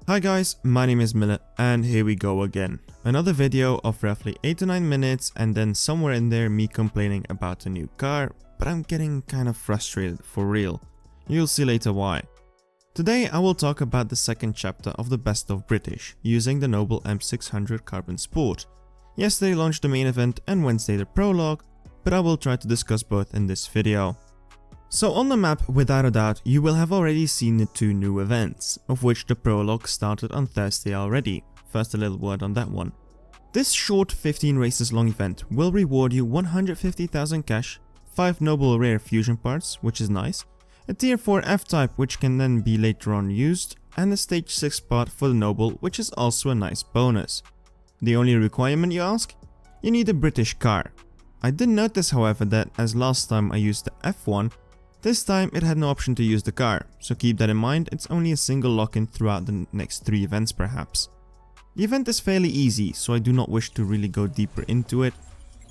Hi guys, my name is Milhousebeats and here we go again. Another video of roughly 8 to 9 minutes and then somewhere in there me complaining about a new car, but I'm getting kind of frustrated for real. You'll see later why. Today I will talk about the second chapter of the Best of British, using the noble M600 Carbon Sport. Yesterday launched the main event and Wednesday the Prologue, but I will try to discuss both in this video. So on the map, without a doubt, you will have already seen the two new events, of which the Prologue started on Thursday already. First a little word on that one. This short 15 races long event will reward you 150,000 cash, 5 noble rare fusion parts, which is nice, a tier 4 F-type which can then be later on used, and a stage 6 part for the noble, which is also a nice bonus. The only requirement, you ask? You need a British car. I did notice however that as last time I used the F1, this time it had no option to use the car, so keep that in mind. It's only a single lock-in throughout the next 3 events perhaps. The event is fairly easy, so I do not wish to really go deeper into it,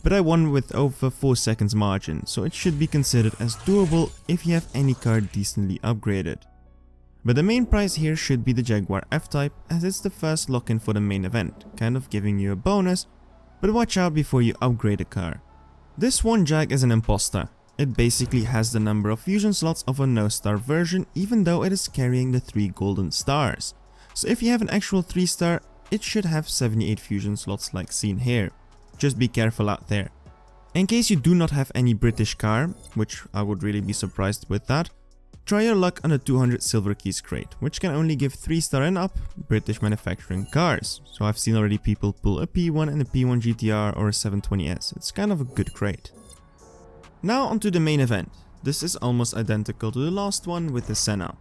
but I won with over 4 seconds margin, so it should be considered as doable if you have any car decently upgraded. But the main prize here should be the Jaguar F-Type, as it's the first lock-in for the main event, kind of giving you a bonus, but watch out before you upgrade a car. This one Jag is an imposter. It basically has the number of fusion slots of a no-star version, even though it is carrying the 3 golden stars. So if you have an actual 3-star, it should have 78 fusion slots like seen here. Just be careful out there. In case you do not have any British car, which I would really be surprised with that, try your luck on a 200 silver keys crate, which can only give 3-star and up British manufacturing cars. So I've seen already people pull a P1 and a P1 GTR or a 720S. It's kind of a good crate. Now onto the main event. This is almost identical to the last one with the Senna.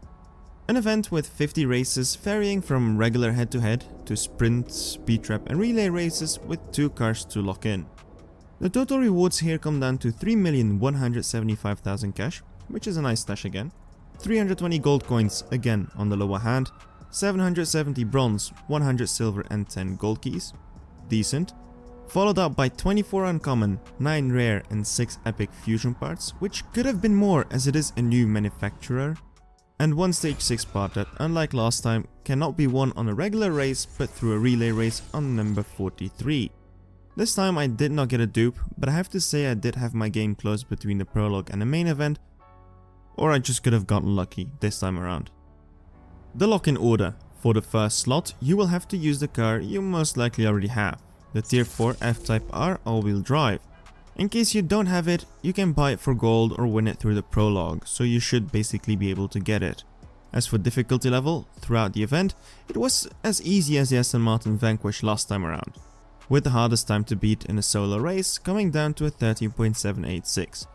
An event with 50 races varying from regular head-to-head to sprint, speed trap and relay races with 2 cars to lock in. The total rewards here come down to 3,175,000 cash, which is a nice stash again, 320 gold coins again on the lower hand, 770 bronze, 100 silver and 10 gold keys, decent. Followed up by 24 uncommon, 9 rare and 6 epic fusion parts, which could have been more as it is a new manufacturer, and 1 stage 6 part that, unlike last time, cannot be won on a regular race but through a relay race on number 43. This time I did not get a dupe, but I have to say I did have my game close between the Prologue and the main event, or I just could have gotten lucky this time around. The lock-in order. For the first slot, you will have to use the car you most likely already have. The tier 4 F-Type R all-wheel drive. In case you don't have it, you can buy it for gold or win it through the Prologue, so you should basically be able to get it. As for difficulty level, throughout the event, it was as easy as the Aston Martin Vanquish last time around, with the hardest time to beat in a solo race coming down to a 13.786.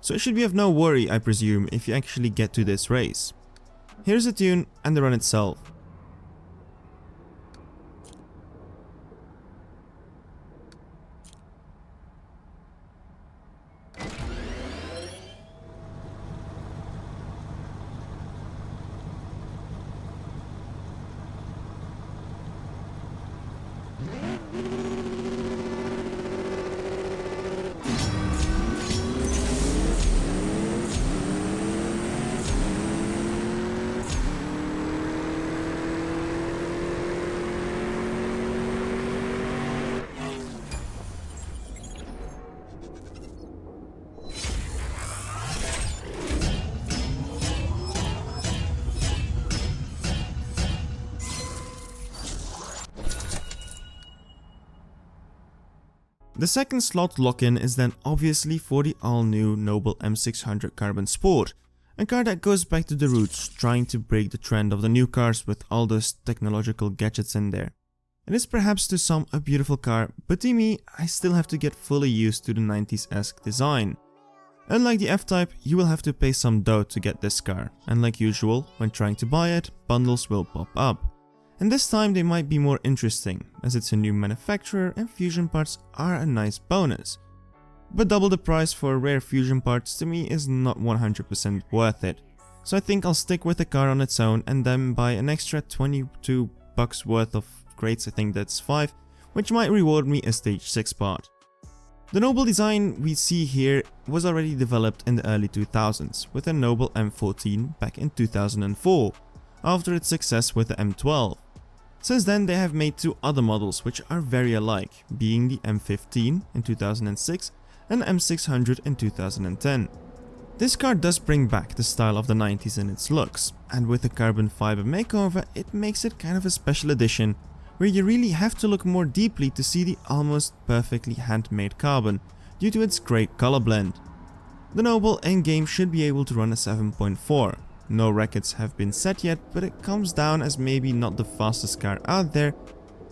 So it should be of no worry, I presume, if you actually get to this race. Here's the tune and the run itself. The second slot lock-in is then obviously for the all-new noble M600 Carbon Sport, a car that goes back to the roots, trying to break the trend of the new cars with all those technological gadgets in there. It is perhaps to some a beautiful car, but to me, I still have to get fully used to the 90s-esque design. Unlike the F-Type, you will have to pay some dough to get this car, and like usual, when trying to buy it, bundles will pop up. And this time they might be more interesting, as it's a new manufacturer and fusion parts are a nice bonus. But double the price for rare fusion parts to me is not 100% worth it, so I think I'll stick with the car on its own and then buy an extra 22 bucks worth of crates, I think that's 5, which might reward me a stage 6 part. The noble design we see here was already developed in the early 2000s with a noble M14 back in 2004, after its success with the M12. Since then they have made two other models which are very alike, being the M15 in 2006 and M600 in 2010. This car does bring back the style of the 90s in its looks, and with a carbon fiber makeover it makes it kind of a special edition where you really have to look more deeply to see the almost perfectly handmade carbon due to its great color blend. The Noble in-game should be able to run a 7.4. No records have been set yet, but it comes down as maybe not the fastest car out there,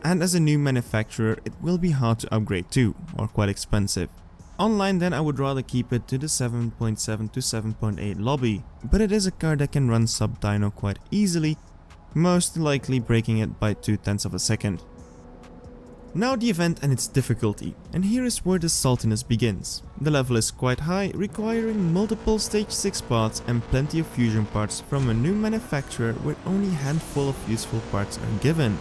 and as a new manufacturer it will be hard to upgrade too, or quite expensive. Online then I would rather keep it to the 7.7 to 7.8 lobby, but it is a car that can run sub-dyno quite easily, most likely breaking it by 0.2 of a second. Now the event and its difficulty, and here is where the saltiness begins. The level is quite high, requiring multiple stage 6 parts and plenty of fusion parts from a new manufacturer where only a handful of useful parts are given.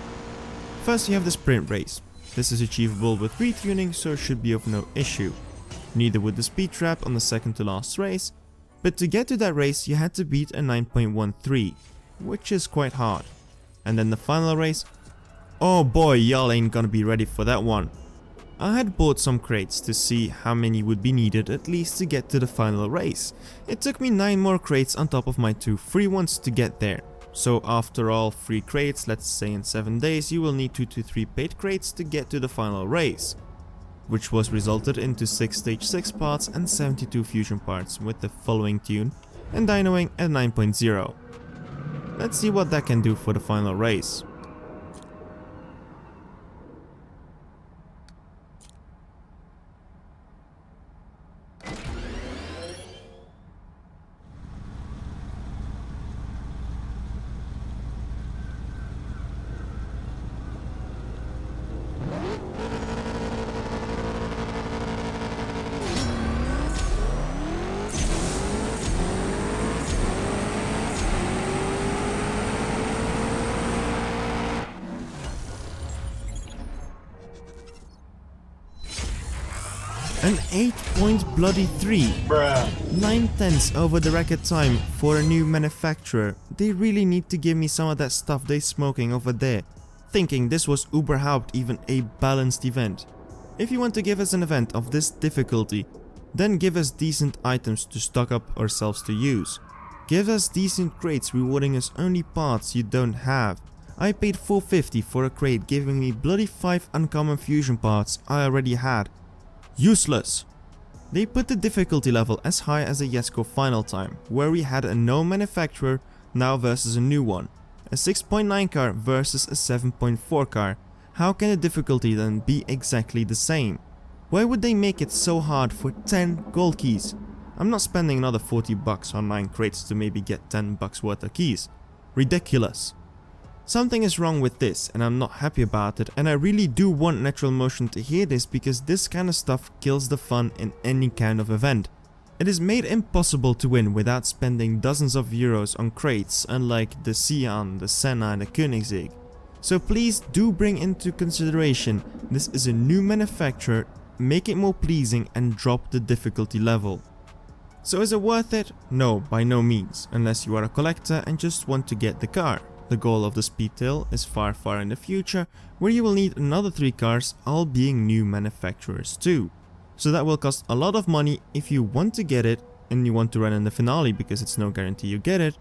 First you have the sprint race. This is achievable with retuning, so it should be of no issue. Neither with the speed trap on the second to last race, but to get to that race you had to beat a 9.13, which is quite hard. And then the final race, oh boy, y'all ain't gonna be ready for that one. I had bought some crates to see how many would be needed at least to get to the final race. It took me 9 more crates on top of my 2 free ones to get there. So after all 3 crates, let's say in 7 days, you will need 2 to 3 paid crates to get to the final race, which was resulted into 6 stage 6 parts and 72 fusion parts with the following tune and dynoing at 9.0. Let's see what that can do for the final race. An 8.3. Bruh. 9/10 over the record time for a new manufacturer. They really need to give me some of that stuff they smoking over there, thinking this was überhaupt even a balanced event. If you want to give us an event of this difficulty, then give us decent items to stock up ourselves to use. Give us decent crates rewarding us only parts you don't have. I paid $4.50 for a crate giving me bloody 5 uncommon fusion parts I already had. Useless. They put the difficulty level as high as a Yesco final time, where we had a known manufacturer now versus a new one. A 6.9 car versus a 7.4 car. How can the difficulty then be exactly the same? Why would they make it so hard for 10 gold keys? I'm not spending another $40 on 9 crates to maybe get $10 worth of keys. Ridiculous. Something is wrong with this and I'm not happy about it, and I really do want Natural Motion to hear this because this kind of stuff kills the fun in any kind of event. It is made impossible to win without spending dozens of euros on crates, unlike the Cian, the Senna and the Koenigsegg. So please do bring into consideration this is a new manufacturer, make it more pleasing and drop the difficulty level. So is it worth it? No, by no means, unless you are a collector and just want to get the car. The goal of the Speedtail is far in the future, where you will need another 3 cars, all being new manufacturers too. So that will cost a lot of money if you want to get it and you want to run in the finale, because it's no guarantee you get it.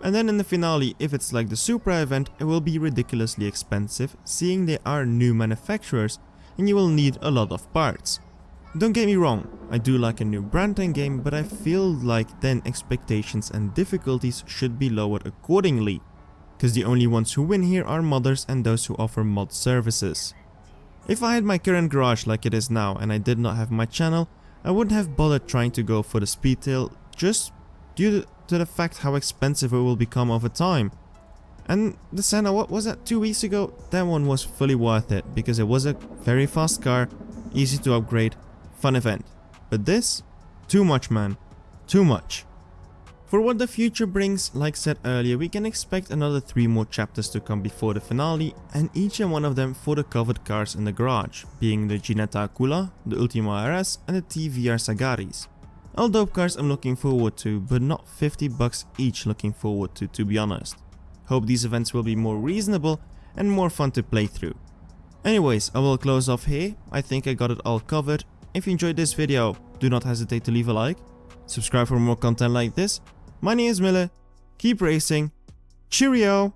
And then in the finale, if it's like the Supra event, it will be ridiculously expensive, seeing they are new manufacturers and you will need a lot of parts. Don't get me wrong, I do like a new brand in game, but I feel like then expectations and difficulties should be lowered accordingly. Because the only ones who win here are modders and those who offer mod services. If I had my current garage like it is now and I did not have my channel, I wouldn't have bothered trying to go for the Speedtail just due to the fact how expensive it will become over time. And the Senna, what was that, 2 weeks ago? That one was fully worth it because it was a very fast car, easy to upgrade, fun event. But this? Too much, man. Too much. For what the future brings, like said earlier, we can expect another 3 more chapters to come before the finale, and each and one of them for the covered cars in the garage, being the Ginetta Aquila, the Ultima RS and the TVR Sagaris. All dope cars I'm looking forward to, but not $50 each looking forward to be honest. Hope these events will be more reasonable and more fun to play through. Anyways, I will close off here. I think I got it all covered. If you enjoyed this video, do not hesitate to leave a like. Subscribe for more content like this. My name is Mille. Keep racing. Cheerio!